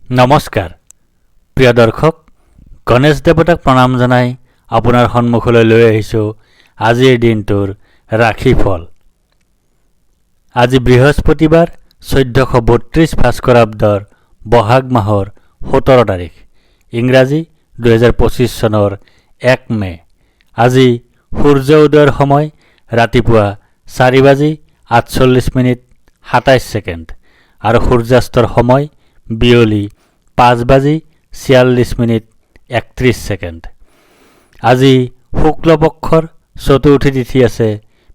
নমস্কাৰ প্ৰিয় দৰ্শক, গণেশ দেৱতাক প্ৰণাম জনাই আপোনাৰ সন্মুখলৈ লৈ আহিছোঁ আজিৰ দিনটোৰ ৰাশিফল। আজি বৃহস্পতিবাৰ 1432 ভাস্কৰাব্দৰ বহাগ মাহৰ 17 তাৰিখ, ইংৰাজী 2025 চনৰ 1 মে। আজি সূৰ্য উদয়ৰ সময় ৰাতিপুৱা 4:48:27 আৰু সূৰ্যাস্তৰ সময় বিয়লি 5:46:31। আজি শুক্লপক্ষৰ চতুৰ্থী তিথি আছে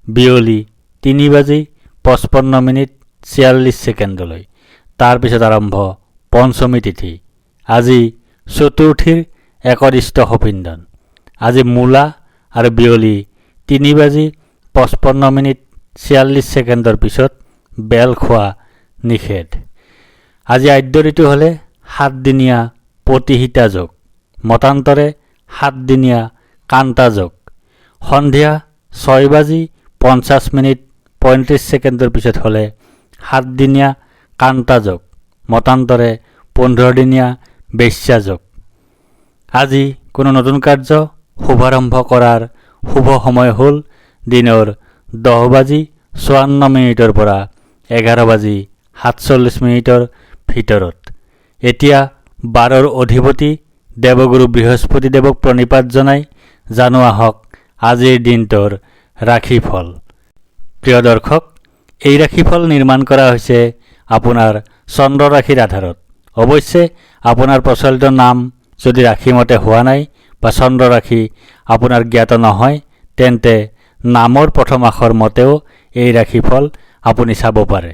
বিয়লি 3:55:46। তাৰপিছত আৰম্ভ পঞ্চমী তিথি। আজি চতুৰ্থীৰ একদিষ্ট সপিন্দন। আজি মূলা আৰু বিয়লি 3:55:46 পিছত বেল খোৱা নিষেধ। আজি আদ্য ঋতু হ'লে 7 দিনীয়া প্ৰতিহিতা যোগ, মতান্তৰে 7 দিনীয়া কান্তা যোগ। সন্ধিয়া 6:50:35 পিছত হ'লে 7 দিনীয়া কান্তা যোগ, মতান্তৰে 15 দিনীয়া বেশ্যা যোগ। আজি কোনো নতুন কাৰ্য শুভাৰম্ভ কৰাৰ শুভ সময় হ'ল দিনৰ 10:54 পৰা 11:47 ভিতৰত। এতিয়া 12ৰ অধিপতি দেৱগুৰু বৃহস্পতি দেৱক প্ৰণিপাত জনাই জানো আহক আজিৰ দিনটোৰ ৰাশিফল। প্ৰিয় দৰ্শক, এই ৰাশিফল নিৰ্মাণ কৰা হৈছে আপোনাৰ চন্দ্ৰ ৰাশিৰ আধাৰত। অৱশ্যে আপোনাৰ প্ৰচলিত নাম যদি ৰাশিমতে হোৱা নাই বা চন্দ্ৰ ৰাশি আপোনাৰ জ্ঞাত নহয়, তেন্তে নামৰ প্ৰথম আখৰ মতেও এই ৰাশিফল আপুনি চাব পাৰে।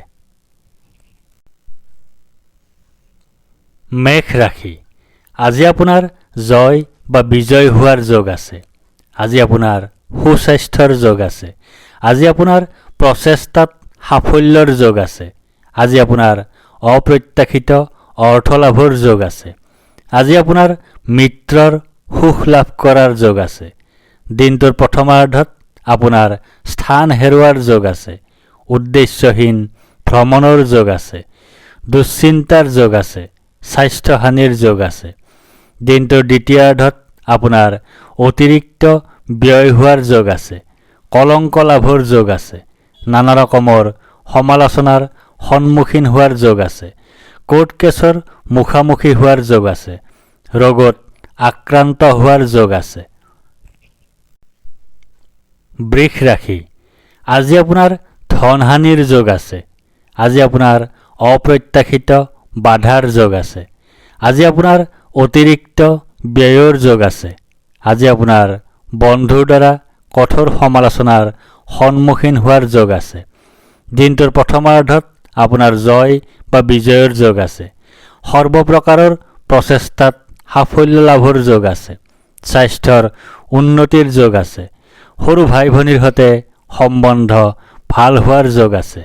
মেষ ৰাশি। আজি আপোনাৰ জয় বা বিজয় হোৱাৰ যোগ আছে। আজি আপোনাৰ সুস্বাস্থ্যৰ যোগ আছে। আজি আপোনাৰ প্ৰচেষ্টাত সাফল্যৰ যোগ আছে। আজি আপোনাৰ অপ্ৰত্যাশিত অৰ্থ লাভৰ যোগ আছে। আজি আপোনাৰ মিত্ৰৰ সুখ লাভ কৰাৰ যোগ আছে। দিনটোৰ প্ৰথমাৰ্ধত আপোনাৰ স্থান হেৰুৱাৰ যোগ আছে। উদ্দেশ্যহীন ভ্ৰমণৰ যোগ আছে। দুশ্চিন্তাৰ যোগ আছে। স্বাস্থ্যহানিৰ যোগ আছে। দিনটোৰ দ্বিতীয়াৰ্ধত আপোনাৰ অতিৰিক্ত ব্যয় হোৱাৰ যোগ আছে। কলংক লাভৰ যোগ আছে। নানা ৰকমৰ সমালোচনাৰ সন্মুখীন হোৱাৰ যোগ আছে। কোৰ্ট কেছৰ মুখামুখি হোৱাৰ যোগ আছে। ৰোগত আক্ৰান্ত হোৱাৰ যোগ আছে। বৃষ ৰাশি। আজি আপোনাৰ ধনহানিৰ যোগ আছে। আজি আপোনাৰ অপ্ৰত্যাশিত বাধাৰ যোগ আছে। আজি আপোনাৰ অতিৰিক্ত ব্যয়ৰ যোগ আছে। আজি আপোনাৰ বন্ধুৰ দ্বাৰা কঠোৰ সমালোচনাৰ সন্মুখীন হোৱাৰ যোগ আছে। দিনটোৰ প্ৰথমাৰ্ধত আপোনাৰ জয় বা বিজয়ৰ যোগ আছে। সৰ্বপ্ৰকাৰৰ প্ৰচেষ্টাত সাফল্য লাভৰ যোগ আছে। স্বাস্থ্যৰ উন্নতিৰ যোগ আছে। সৰু ভাই ভনীৰ সৈতে সম্বন্ধ ভাল হোৱাৰ যোগ আছে।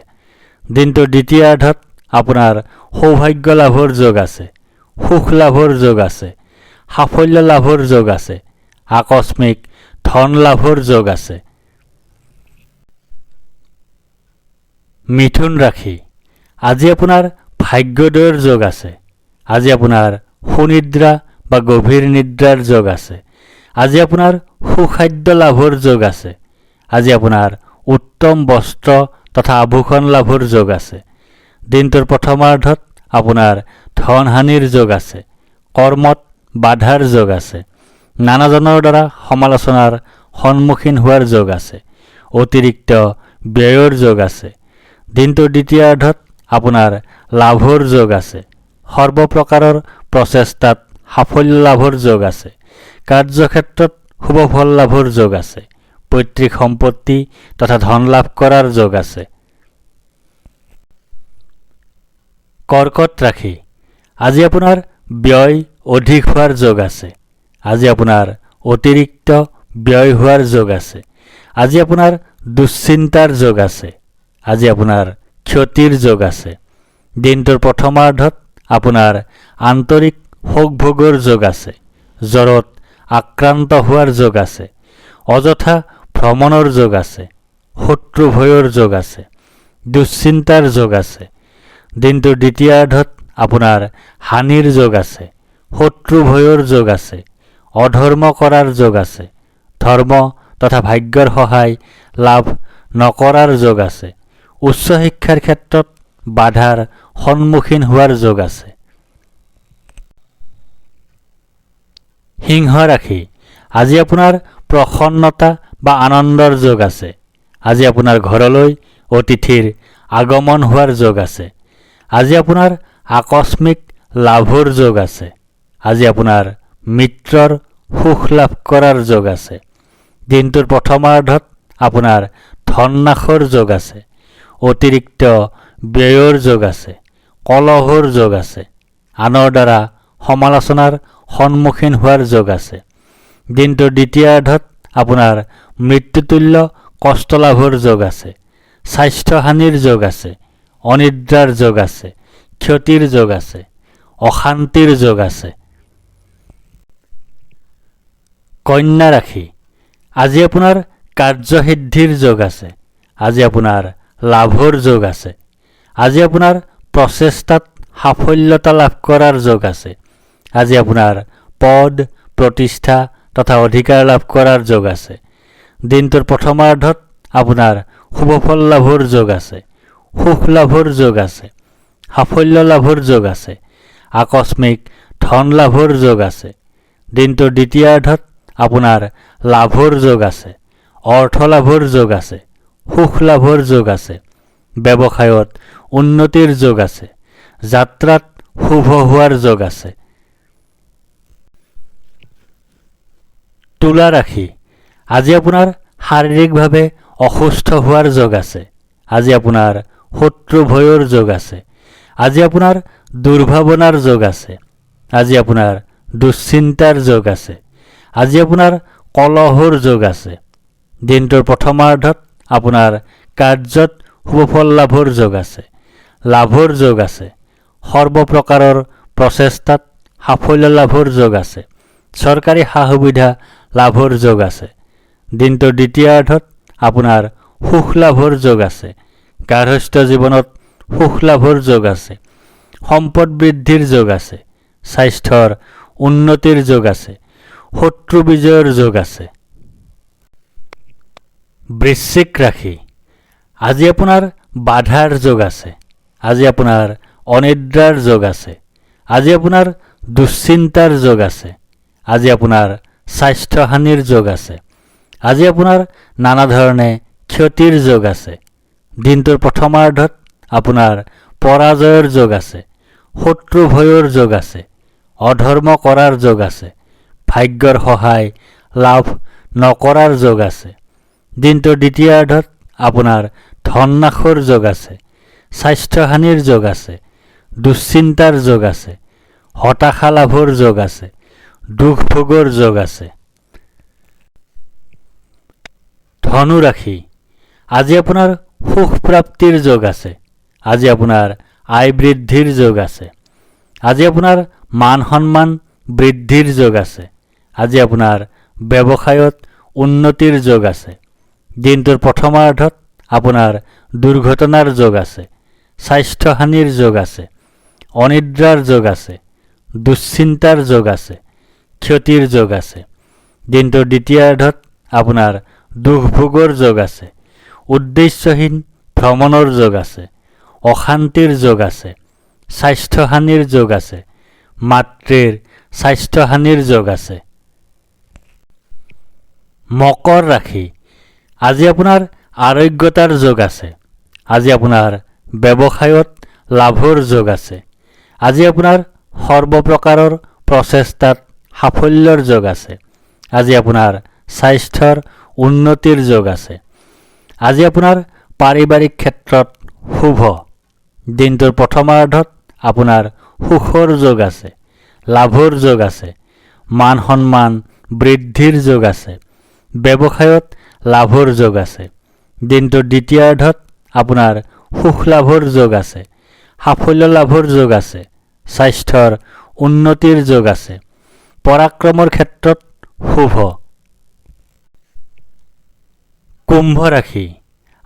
দিনটোৰ দ্বিতীয়াৰ্ধত আপোনাৰ সৌভাগ্য লাভৰ যোগ আছে। সুখ লাভৰ যোগ আছে। সাফল্য লাভৰ যোগ আছে। আকস্মিক ধন লাভৰ যোগ আছে। মিথুন ৰাশি। আজি আপোনাৰ ভাগ্যোদয়ৰ যোগ আছে। আজি আপোনাৰ সুনিদ্ৰা বা গভীৰ নিদ্ৰাৰ যোগ আছে। আজি আপোনাৰ সুখাদ্য লাভৰ যোগ আছে। আজি আপোনাৰ উত্তম বস্ত্ৰ তথা আভূষণ লাভৰ যোগ আছে। দিনটোৰ প্ৰথমাৰ্ধত আপোনাৰ ধনহানিৰ যোগ আছে। কৰ্মত বাধাৰ যোগ আছে। নানাজনৰ দ্বাৰা সমালোচনাৰ সন্মুখীন হোৱাৰ যোগ আছে। অতিৰিক্ত ব্যয়ৰ যোগ আছে। দিনটোৰ দ্বিতীয়াৰ্ধত আপোনাৰ লাভৰ যোগ আছে। সৰ্বপ্ৰকাৰৰ প্ৰচেষ্টাত সাফল্য লাভৰ যোগ আছে। কাৰ্যক্ষেত্ৰত শুভ ফল লাভৰ যোগ আছে। পৈতৃক সম্পত্তি তথা ধন লাভ কৰাৰ যোগ আছে। কৰ্কট ৰাশি। আজি আপোনাৰ ব্যয় অধিক হোৱাৰ যোগ আছে। আজি আপোনাৰ অতিৰিক্ত ব্যয় হোৱাৰ যোগ আছে। আজি আপোনাৰ দুশ্চিন্তাৰ যোগ আছে। আজি আপোনাৰ ক্ষতিৰ যোগ আছে। দিনটোৰ প্ৰথমাৰ্ধত আপোনাৰ আন্তৰিক শোক ভোগৰ যোগ আছে। জ্বৰত আক্ৰান্ত হোৱাৰ যোগ আছে। অযথা ভ্ৰমণৰ যোগ আছে। শত্ৰু ভয়ৰ যোগ আছে। দুশ্চিন্তাৰ যোগ আছে। দিনটোৰ দ্বিতীয়াৰ্ধত আপোনাৰ হানিৰ যোগ আছে, শত্ৰু ভয়ৰ যোগ আছে, অধৰ্ম কৰাৰ যোগ আছে, ধৰ্ম তথা ভাগ্যৰ সহায় লাভ নকৰাৰ যোগ আছে, উচ্চ শিক্ষাৰ ক্ষেত্ৰত বাধাৰ সন্মুখীন হোৱাৰ যোগ আছে। সিংহ ৰাশি, আজি আপোনাৰ প্ৰসন্নতা বা আনন্দৰ যোগ আছে। আজি আপোনাৰ ঘৰলৈ অতিথিৰ আগমন হোৱাৰ যোগ আছে। আজি আপোনাৰ আকস্মিক লাভৰ যোগ আছে। আজি আপোনাৰ মিত্ৰৰ সুখ লাভ কৰাৰ যোগ আছে। দিনটোৰ প্ৰথমাৰ্ধত আপোনাৰ ধন নাশৰ যোগ আছে, অতিৰিক্ত ব্যয়ৰ যোগ আছে, কলহৰ যোগ আছে, আনৰ দ্বাৰা সমালোচনাৰ সন্মুখীন হোৱাৰ যোগ আছে। দিনটোৰ দ্বিতীয়াৰ্ধত আপোনাৰ মৃত্যুতুল্য কষ্ট লাভৰ যোগ আছে, স্বাস্থ্যহানিৰ যোগ আছে, অনিদ্ৰাৰ যোগ আছে, ক্ষতিৰ যোগ আছে, অশান্তিৰ যোগ আছে। কন্যা ৰাশি, আজি আপোনাৰ কাৰ্যসিদ্ধিৰ যোগ আছে। আজি আপোনাৰ লাভৰ যোগ আছে। আজি আপোনাৰ প্ৰচেষ্টাত সাফল্যতা লাভ কৰাৰ যোগ আছে। আজি আপোনাৰ পদ প্ৰতিষ্ঠা তথা অধিকাৰ লাভ কৰাৰ যোগ আছে। দিনটোৰ প্ৰথমাৰ্ধত আপোনাৰ শুভফল লাভৰ যোগ আছে, সুখ লাভৰ যোগ আছে, সাফল্য লাভৰ যোগ আছে, আকস্মিক ধন লাভৰ যোগ আছে। দিনটোৰ দ্বিতীয়াৰ্ধত আপোনাৰ লাভৰ যোগ আছে, অৰ্থ লাভৰ যোগ আছে, সুখ লাভৰ যোগ আছে, ব্যৱসায়ত উন্নতিৰ যোগ আছে, যাত্ৰাত শুভ হোৱাৰ যোগ আছে। তুলা ৰাশি, আজি আপোনাৰ শাৰীৰিকভাৱে অসুস্থ হোৱাৰ যোগ আছে। আজি আপোনাৰ শত্ৰু ভয়ৰ যোগ আছে। আজি আপোনাৰ দুৰ্ভাৱনাৰ যোগ আছে। আজি আপোনাৰ দুশ্চিন্তাৰ যোগ আছে। আজি আপোনাৰ কলহৰ যোগ আছে। দিনটোৰ প্ৰথমাৰ্ধত আপোনাৰ কাৰ্যত শুভফল লাভৰ যোগ আছে, লাভৰ যোগ আছে, সৰ্বপ্ৰকাৰৰ প্ৰচেষ্টাত সাফল্য লাভৰ যোগ আছে, চৰকাৰী সা সুবিধা লাভৰ যোগ আছে। দিনটোৰ দ্বিতীয়াৰ্ধত আপোনাৰ সুখ লাভৰ যোগ আছে, গাৰ্হস্থ্য জীৱনত সুখ লাভৰ যোগ আছে, সম্পদ বৃদ্ধিৰ যোগ আছে, স্বাস্থ্যৰ উন্নতিৰ যোগ আছে, শত্ৰু বিজয়ৰ যোগ আছে। বৃশ্চিক ৰাশি, আজি আপোনাৰ বাধাৰ যোগ আছে। আজি আপোনাৰ অনিদ্ৰাৰ যোগ আছে। আজি আপোনাৰ দুশ্চিন্তাৰ যোগ আছে। আজি আপোনাৰ স্বাস্থ্যহানিৰ যোগ আছে। আজি আপোনাৰ নানা ধৰণে ক্ষতিৰ যোগ আছে। দিনটোৰ প্ৰথমাৰ্ধত আপোনাৰ পৰাজয়ৰ যোগ আছে, শত্ৰু ভয়ৰ যোগ আছে, অধৰ্ম কৰাৰ যোগ আছে, ভাগ্যৰ সহায় লাভ নকৰাৰ যোগ আছে। দিনটোৰ দ্বিতীয়াৰ্ধত আপোনাৰ ধন নাশৰ যোগ আছে, স্বাস্থ্যহানিৰ যোগ আছে, দুশ্চিন্তাৰ যোগ আছে, হতাশা লাভৰ যোগ আছে, দুখ ভোগৰ যোগ আছে। ধনু ৰাশি, আজি আপোনাৰ সুখ প্ৰাপ্তিৰ যোগ আছে। আজি আপোনাৰ আয় বৃদ্ধিৰ যোগ আছে। আজি আপোনাৰ মান সন্মান বৃদ্ধিৰ যোগ আছে। আজি আপোনাৰ ব্যৱসায়ত উন্নতিৰ যোগ আছে। দিনটোৰ প্ৰথমাৰ্ধত আপোনাৰ দুৰ্ঘটনাৰ যোগ আছে, স্বাস্থ্যহানিৰ যোগ আছে, অনিদ্ৰাৰ যোগ আছে, দুশ্চিন্তাৰ যোগ আছে, ক্ষতিৰ যোগ আছে। দিনটোৰ দ্বিতীয়াৰ্ধত আপোনাৰ দুখ ভোগৰ যোগ আছে, উদ্দেশ্যহীন ভ্ৰমণৰ যোগ আছে, অশান্তিৰ যোগ আছে, স্বাস্থ্যহানিৰ যোগ আছে, মাতৃৰ স্বাস্থ্যহানিৰ যোগ আছে। মকৰ ৰাশি, আজি আপোনাৰ আৰোগ্যতাৰ যোগ আছে। আজি আপোনাৰ ব্যৱসায়ত লাভৰ যোগ আছে। আজি আপোনাৰ সৰ্বপ্ৰকাৰৰ প্ৰচেষ্টাত সাফল্যৰ যোগ আছে। আজি আপোনাৰ স্বাস্থ্যৰ উন্নতিৰ যোগ আছে। আজি আপোনাৰ পাৰিবাৰিক ক্ষেত্ৰত শুভ। দিনটোৰ প্ৰথমাৰ্ধত আপোনাৰ সুখৰ যোগ আছে, লাভৰ যোগ আছে, মান সন্মান বৃদ্ধিৰ যোগ আছে, ব্যৱসায়ত লাভৰ যোগ আছে। দিনটোৰ দ্বিতীয়াৰ্ধত আপোনাৰ সুখ লাভৰ যোগ আছে, সাফল্য লাভৰ যোগ আছে, স্বাস্থ্যৰ উন্নতিৰ যোগ আছে, পৰাক্ৰমৰ ক্ষেত্ৰত শুভ। কুম্ভ ৰাশি,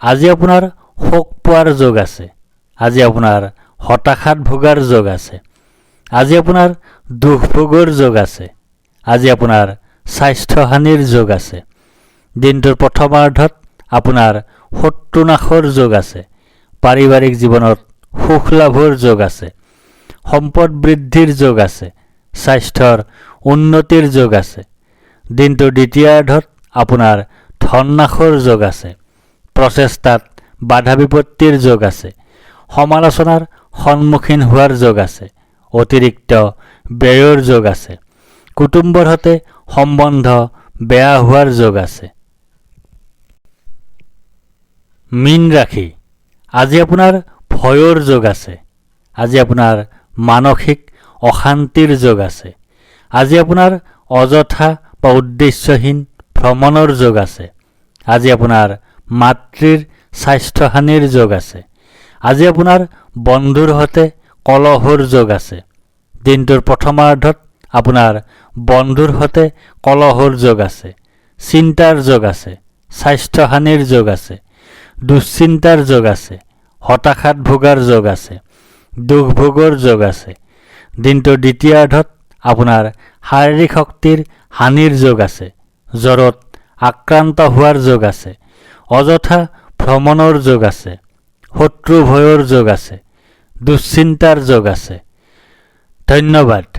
আজি আপোনাৰ শোক পোৱাৰ যোগ আছে। আজি আপোনাৰ হতাশাত ভোগাৰ যোগ আছে। আজি আপোনাৰ দুখ ভোগৰ যোগ আছে। আজি আপোনাৰ স্বাস্থ্যহানিৰ যোগ আছে। দিনটোৰ প্ৰথমাৰ্ধত আপোনাৰ শত্ৰুনাশৰ যোগ আছে। পাৰিবাৰিক জীৱনত সুখ লাভৰ যোগ আছে। সম্পদ বৃদ্ধিৰ যোগ আছে। স্বাস্থ্যৰ উন্নতিৰ যোগ আছে। দিনটোৰ দ্বিতীয়াৰ্ধত আপোনাৰ ধননাশৰ যোগ আছে। প্ৰচেষ্টাত বাধা বিপত্তিৰ যোগ আছে। সমালোচনাৰ সন্মুখীন হোৱাৰ যোগ আছে। অতিৰিক্ত ব্যয়ৰ যোগ আছে। কুটুম্বৰ সৈতে সম্বন্ধ বেয়া হোৱাৰ যোগ আছে। মীন ৰাশি, আজি আপোনাৰ ভয়ৰ যোগ আছে। আজি আপোনাৰ মানসিক অশান্তিৰ যোগ আছে। আজি আপোনাৰ অযথা বা উদ্দেশ্যহীন ভ্ৰমণৰ যোগ আছে। আজি আপোনাৰ মাতৃৰ স্বাস্থ্যহানিৰ যোগ আছে। আজি আপোনাৰ বন্ধুৰ সৈতে কলহৰ যোগ আছে। দিনটোৰ প্ৰথমাৰ্ধত আপোনাৰ বন্ধুৰ সৈতে কলহৰ যোগ আছে। চিন্তাৰ যোগ আছে। স্বাস্থ্যহানিৰ যোগ আছে। দুশ্চিন্তাৰ যোগ আছে। হতাশাত ভোগাৰ যোগ আছে। দুখ ভোগৰ যোগ আছে। দিনটোৰ দ্বিতীয়াৰ্ধত আপোনাৰ শাৰীৰিক শক্তিৰ হানিৰ যোগ আছে। জ্বৰত আক্ৰান্ত হোৱাৰ যোগ আছে। অযথা ভ্ৰমণৰ যোগ আছে। শত্ৰু ভয়ৰ যোগ আছে। দুশ্চিন্তাৰ যোগ আছে। ধন্যবাদ।